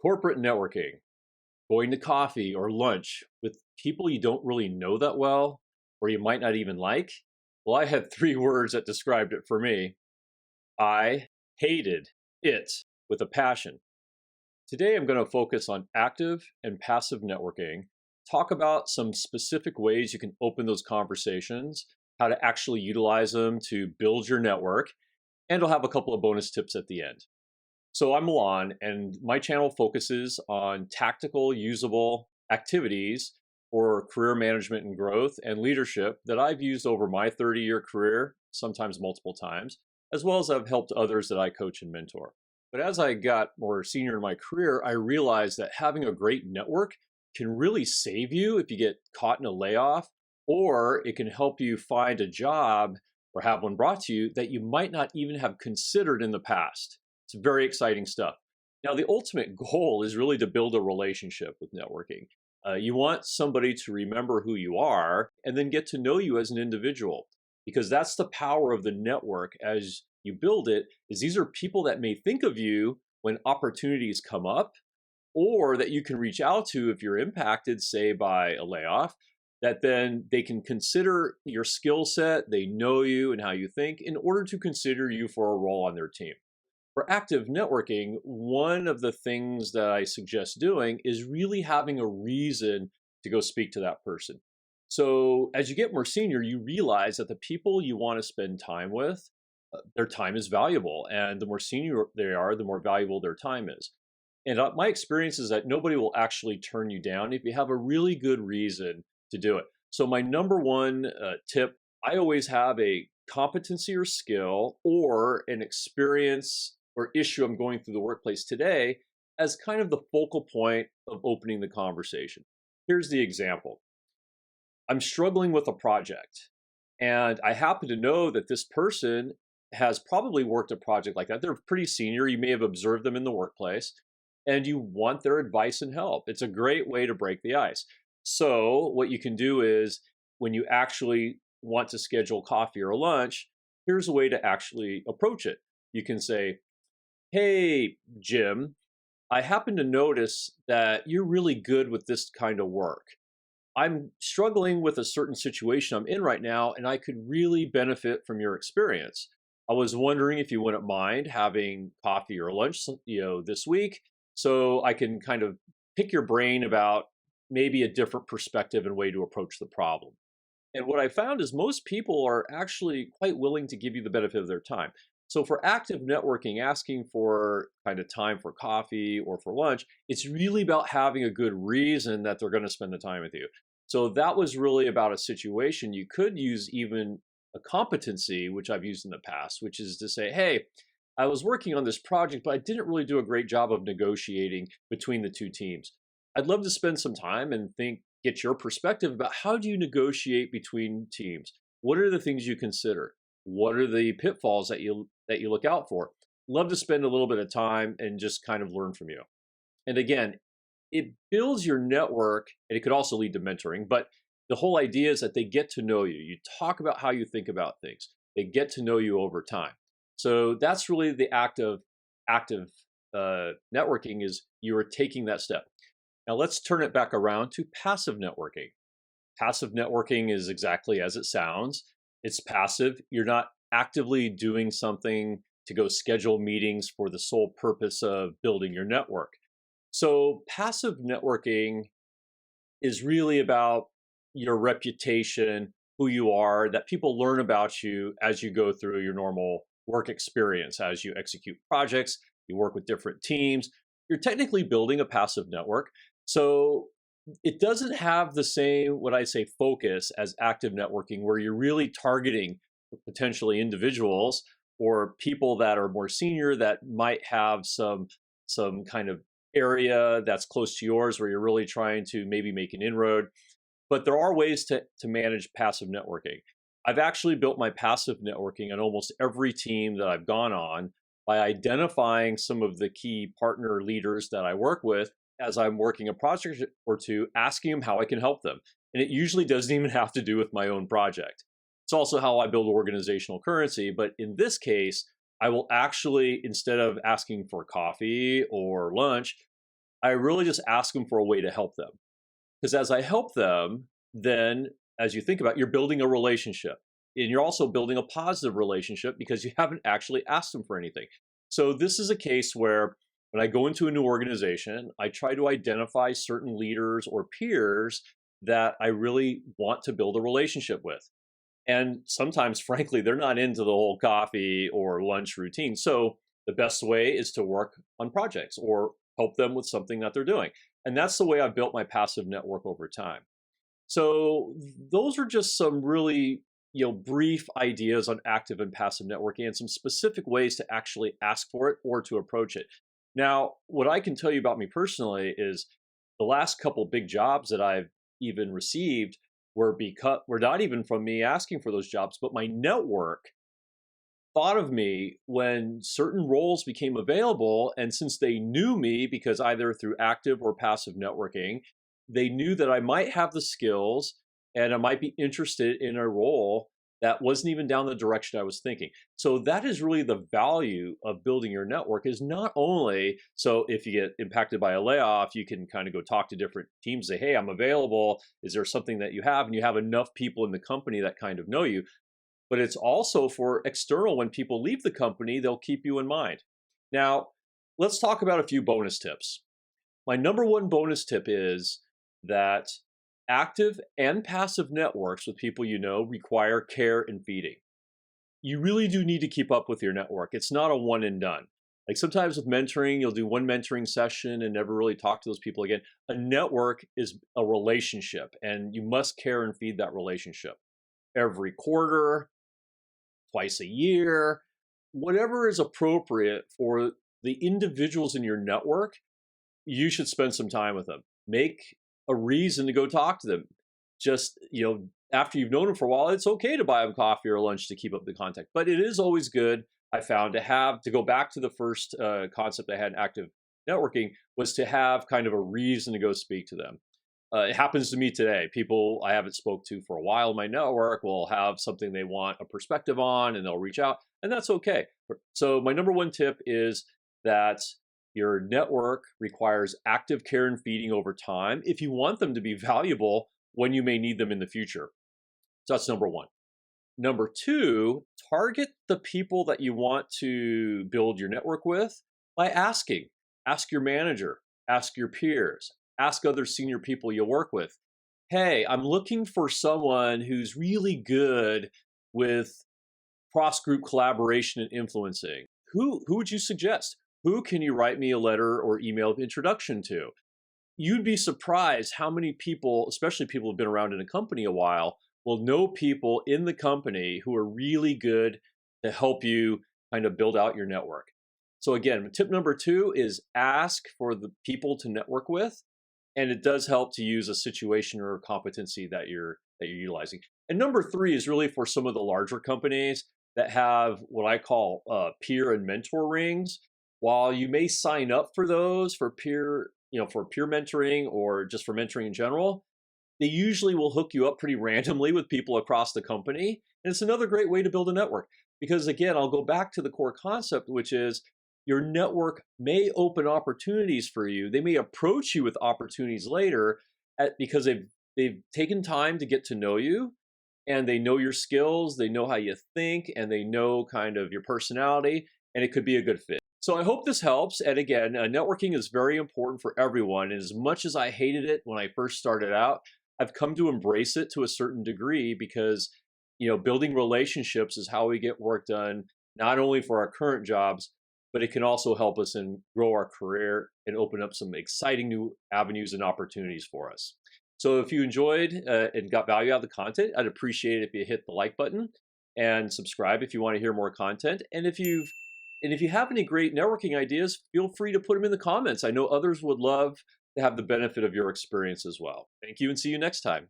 Corporate networking, going to coffee or lunch with people you don't really know that well, or you might not even like. Well, I had three words that described it for me. I hated it with a passion. Today, I'm going to focus on active and passive networking, talk about some specific ways you can open those conversations, how to actually utilize them to build your network, and I'll have a couple of bonus tips at the end. So I'm Milan, and my channel focuses on tactical, usable activities for career management and growth and leadership that I've used over my 30-year career, sometimes multiple times, as well as I've helped others that I coach and mentor. But as I got more senior in my career, I realized that having a great network can really save you if you get caught in a layoff, or it can help you find a job or have one brought to you that you might not even have considered in the past. It's very exciting stuff. Now, the ultimate goal is really to build a relationship with networking. You want somebody to remember who you are and then get to know you as an individual, because that's the power of the network as you build it, is these are people that may think of you when opportunities come up, or that you can reach out to if you're impacted, say, by a layoff, that then they can consider your skill set, they know you and how you think in order to consider you for a role on their team. For active networking, one of the things that I suggest doing is really having a reason to go speak to that person. So as you get more senior, you realize that the people you want to spend time with, their time is valuable. And the more senior they are, the more valuable their time is. And my experience is that nobody will actually turn you down if you have a really good reason to do it. So my number one tip, I always have a competency or skill or an experience or issue I'm going through the workplace today as kind of the focal point of opening the conversation. Here's the example. I'm struggling with a project, and I happen to know that this person has probably worked a project like that. They're pretty senior. You may have observed them in the workplace, and you want their advice and help. It's a great way to break the ice. So what you can do is when you actually want to schedule coffee or lunch, here's a way to actually approach it. You can say, "Hey, Jim, I happen to notice that you're really good with this kind of work. I'm struggling with a certain situation I'm in right now, and I could really benefit from your experience. I was wondering if you wouldn't mind having coffee or lunch, this week, so I can kind of pick your brain about maybe a different perspective and way to approach the problem." And what I found is most people are actually quite willing to give you the benefit of their time. So for active networking, asking for kind of time for coffee or for lunch, it's really about having a good reason that they're going to spend the time with you. So that was really about a situation. You could use even a competency, which I've used in the past, which is to say, "Hey, I was working on this project, but I didn't really do a great job of negotiating between the two teams. I'd love to spend some time and get your perspective about how do you negotiate between teams? What are the things you consider? What are the pitfalls that you look out for? Love to spend a little bit of time and just kind of learn from you." And again, it builds your network, and it could also lead to mentoring, but the whole idea is that they get to know you. You talk about how you think about things. They get to know you over time. So that's really the active networking, is you are taking that step. Now let's turn it back around to passive networking. Passive networking is exactly as it sounds. It's passive. You're not actively doing something to go schedule meetings for the sole purpose of building your network. So passive networking is really about your reputation, who you are, that people learn about you as you go through your normal work experience, as you execute projects, you work with different teams. You're technically building a passive network. So it doesn't have the same, what I say, focus as active networking, where you're really targeting potentially individuals or people that are more senior that might have some kind of area that's close to yours where you're really trying to maybe make an inroad. But there are ways to manage passive networking. I've actually built my passive networking on almost every team that I've gone on by identifying some of the key partner leaders that I work with as I'm working a project or two, asking them how I can help them. And it usually doesn't even have to do with my own project. It's also how I build organizational currency. But in this case, I will actually, instead of asking for coffee or lunch, I really just ask them for a way to help them. Because as I help them, then as you think about it, you're building a relationship. And you're also building a positive relationship because you haven't actually asked them for anything. So this is a case where when I go into a new organization, I try to identify certain leaders or peers that I really want to build a relationship with. And sometimes, frankly, they're not into the whole coffee or lunch routine. So the best way is to work on projects or help them with something that they're doing. And that's the way I've built my passive network over time. So those are just some really, brief ideas on active and passive networking and some specific ways to actually ask for it or to approach it. Now, what I can tell you about me personally is the last couple big jobs that I've even received were not even from me asking for those jobs, but my network thought of me when certain roles became available. And since they knew me, because either through active or passive networking, they knew that I might have the skills and I might be interested in a role that wasn't even down the direction I was thinking. So that is really the value of building your network, is not only so if you get impacted by a layoff, you can kind of go talk to different teams, say, hey, I'm available. Is there something that you have? And you have enough people in the company that kind of know you. But it's also for external. When people leave the company, they'll keep you in mind. Now, let's talk about a few bonus tips. My number one bonus tip is that active and passive networks with people you know require care and feeding. You really do need to keep up with your network. It's not a one and done. Like sometimes with mentoring, you'll do one mentoring session and never really talk to those people again. A network is a relationship, and you must care and feed that relationship every quarter, twice a year, whatever is appropriate for the individuals in your network. You should spend some time with them. Make a reason to go talk to them. Just, after you've known them for a while, it's okay to buy them coffee or lunch to keep up the contact. But it is always good, I found, to go back to the first concept I had in active networking, was to have kind of a reason to go speak to them. It happens to me today. People I haven't spoke to for a while in my network will have something they want a perspective on, and they'll reach out, and that's okay. So my number one tip is that your network requires active care and feeding over time if you want them to be valuable when you may need them in the future. So that's number one. Number two, target the people that you want to build your network with by asking. Ask your manager, ask your peers, ask other senior people you work with. Hey, I'm looking for someone who's really good with cross-group collaboration and influencing. Who would you suggest? Who can you write me a letter or email of introduction to? You'd be surprised how many people, especially people who've been around in a company a while, will know people in the company who are really good to help you kind of build out your network. So again, tip number two is ask for the people to network with, and it does help to use a situation or a competency that you're utilizing. And number three is really for some of the larger companies that have what I call peer and mentor rings. While you may sign up for those for peer mentoring or just for mentoring in general, they usually will hook you up pretty randomly with people across the company. And it's another great way to build a network, because again, I'll go back to the core concept, which is your network may open opportunities for you. They may approach you with opportunities later because they've taken time to get to know you, and they know your skills, they know how you think, and they know kind of your personality, and it could be a good fit. So I hope this helps. And again, networking is very important for everyone. And as much as I hated it when I first started out, I've come to embrace it to a certain degree, because, building relationships is how we get work done, not only for our current jobs, but it can also help us and grow our career and open up some exciting new avenues and opportunities for us. So if you enjoyed and got value out of the content, I'd appreciate it if you hit the like button and subscribe if you want to hear more content. And if you have any great networking ideas, feel free to put them in the comments. I know others would love to have the benefit of your experience as well. Thank you, and see you next time.